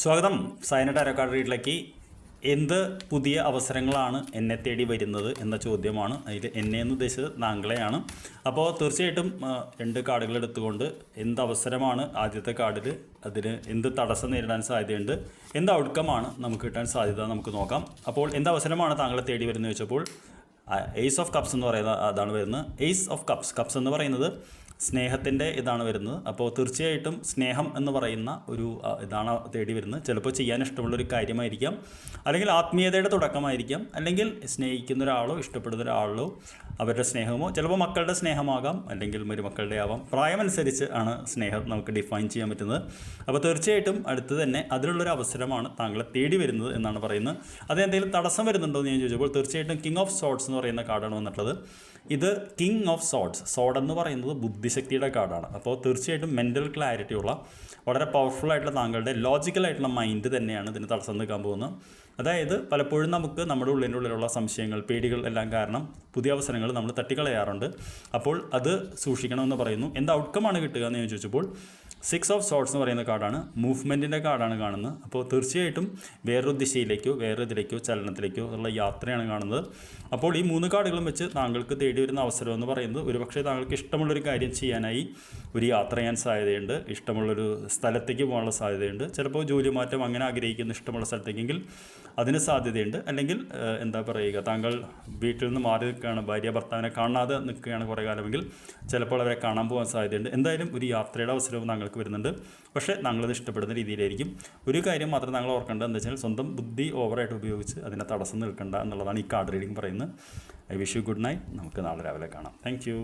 സ്വാഗതം. Saina tarot card റീഡിലേക്ക്. എന്ത് പുതിയ അവസരങ്ങളാണ് എന്നെ തേടി വരുന്നത് എന്ന ചോദ്യമാണ്. അതിൽ എന്നെ എന്ന് ഉദ്ദേശിച്ചത് താങ്കളെയാണ്. അപ്പോൾ തീർച്ചയായിട്ടും രണ്ട് കാർഡുകൾ എടുത്തുകൊണ്ട് എന്ത് അവസരമാണ് ആദ്യത്തെ കാർഡിൽ, അതിന് എന്ത് തടസ്സം നേരിടാൻ സാധ്യതയുണ്ട്, എന്ത് ഔട്ട്കമാണ് നമുക്ക് കിട്ടാൻ സാധ്യത നമുക്ക് നോക്കാം. അപ്പോൾ എന്ത് അവസരമാണ് താങ്കളെ തേടി വരുന്നത് ചോദിച്ചപ്പോൾ എയ്സ് ഓഫ് കപ്സ് എന്ന് പറയുന്ന അതാണ് വരുന്നത്. എയ്സ് ഓഫ് കപ്സ് എന്ന് പറയുന്നത് സ്നേഹത്തിൻ്റെ ഇതാണ് വരുന്നത്. അപ്പോൾ തീർച്ചയായിട്ടും സ്നേഹം എന്ന് പറയുന്ന ഒരു ഇതാണ് തേടി വരുന്നത്. ചിലപ്പോൾ ചെയ്യാൻ ഇഷ്ടമുള്ളൊരു കാര്യമായിരിക്കാം, അല്ലെങ്കിൽ ആത്മീയതയുടെ തുടക്കമായിരിക്കാം, അല്ലെങ്കിൽ സ്നേഹിക്കുന്ന ഒരാളോ ഇഷ്ടപ്പെടുന്ന ഒരാളോ അവരുടെ സ്നേഹമോ, ചിലപ്പോൾ മക്കളുടെ സ്നേഹമാകാം, അല്ലെങ്കിൽ മരുമക്കളുടെ ആവാം. പ്രായമനുസരിച്ച് ആണ് സ്നേഹം നമുക്ക് ഡിഫൈൻ ചെയ്യാൻ പറ്റുന്നത്. അപ്പോൾ തീർച്ചയായിട്ടും അടുത്ത് തന്നെ അതിലുള്ളൊരു അവസരമാണ് താങ്കളെ തേടി വരുന്നത് എന്നാണ് പറയുന്നത്. അത് എന്തെങ്കിലും തടസ്സം വരുന്നുണ്ടോ എന്ന് ഞാൻ ചോദിച്ചപ്പോൾ തീർച്ചയായിട്ടും കിങ് ഓഫ് സോഡ്സ് എന്ന് പറയുന്ന കാർഡാണ് വന്നിട്ടുള്ളത്. ഇത് കിങ് ഓഫ് സോഡ് എന്ന് പറയുന്നത് ബുദ്ധിശക്തിയുടെ കാർഡാണ്. അപ്പോൾ തീർച്ചയായിട്ടും മെൻ്റൽ ക്ലാരിറ്റി ഉള്ള വളരെ പവർഫുൾ ആയിട്ടുള്ള താങ്കളുടെ ലോജിക്കലായിട്ടുള്ള മൈൻഡ് തന്നെയാണ് ഇതിന് തടസ്സം നിൽക്കാൻ പോകുന്നത്. അതായത് പലപ്പോഴും നമുക്ക് നമ്മുടെ ഉള്ളിലുള്ള സംശയങ്ങൾ, പേടികൾ എല്ലാം കാരണം പുതിയ അവസരങ്ങൾ നമ്മൾ തട്ടിക്കളയാറുണ്ട്. അപ്പോൾ അത് സൂക്ഷിക്കണമെന്ന് പറയുന്നു. എന്ത് ഔട്ട്കമാണ് കിട്ടുക എന്ന് ഞാൻ ചോദിച്ചപ്പോൾ 6 ഓഫ് സോഡ്സ് എന്ന് പറയുന്ന കാർഡാണ്. മൂവ്മെൻറ്റിൻ്റെ കാർഡാണ് കാണുന്നത്. അപ്പോൾ തീർച്ചയായിട്ടും വേറൊരു ദിശയിലേക്കോ വേറൊരു ഇതിലേക്കോ ചലനത്തിലേക്കോ ഉള്ള യാത്രയാണ് കാണുന്നത്. അപ്പോൾ ഈ 3 കാർഡുകളും വെച്ച് താങ്കൾക്ക് തേടി വരുന്ന അവസരം എന്ന് പറയുന്നത് ഒരുപക്ഷെ താങ്കൾക്ക് ഇഷ്ടമുള്ളൊരു കാര്യം ചെയ്യാനായി ഒരു യാത്ര ചെയ്യാൻ സാധ്യതയുണ്ട്, ഇഷ്ടമുള്ളൊരു സ്ഥലത്തേക്ക് പോകാനുള്ള സാധ്യതയുണ്ട്. ചിലപ്പോൾ ജോലി മാറ്റം അങ്ങനെ ആഗ്രഹിക്കുന്ന ഇഷ്ടമുള്ള സ്ഥലത്തേക്കെങ്കിൽ അതിന് സാധ്യതയുണ്ട്. അല്ലെങ്കിൽ എന്താ പറയുക, താങ്കൾ വീട്ടിൽ നിന്ന് മാറി നിൽക്കുകയാണ്, ഭാര്യ ഭർത്താവിനെ കാണാതെ നിൽക്കുകയാണ് കുറേ കാലമെങ്കിൽ ചിലപ്പോൾ അവരെ കാണാൻ പോകാൻ സാധ്യതയുണ്ട്. എന്തായാലും ഒരു യാത്രയുടെ അവസരവും താങ്കൾക്ക് വരുന്നുണ്ട്. പക്ഷേ താങ്കളത് ഇഷ്ടപ്പെടുന്ന രീതിയിലായിരിക്കും. ഒരു കാര്യം മാത്രം താങ്കൾ ഓർക്കേണ്ടത് എന്താ വെച്ചാൽ സ്വന്തം ബുദ്ധി ഓവറായിട്ട് ഉപയോഗിച്ച് അതിനെ തടസ്സം നിൽക്കേണ്ട എന്നുള്ളതാണ് ഈ കാർഡ് റീഡിംഗ് പറയുന്നത്. I wish you good night. നമുക്ക് നാളെ രാവിലെ കാണാം. Thank you.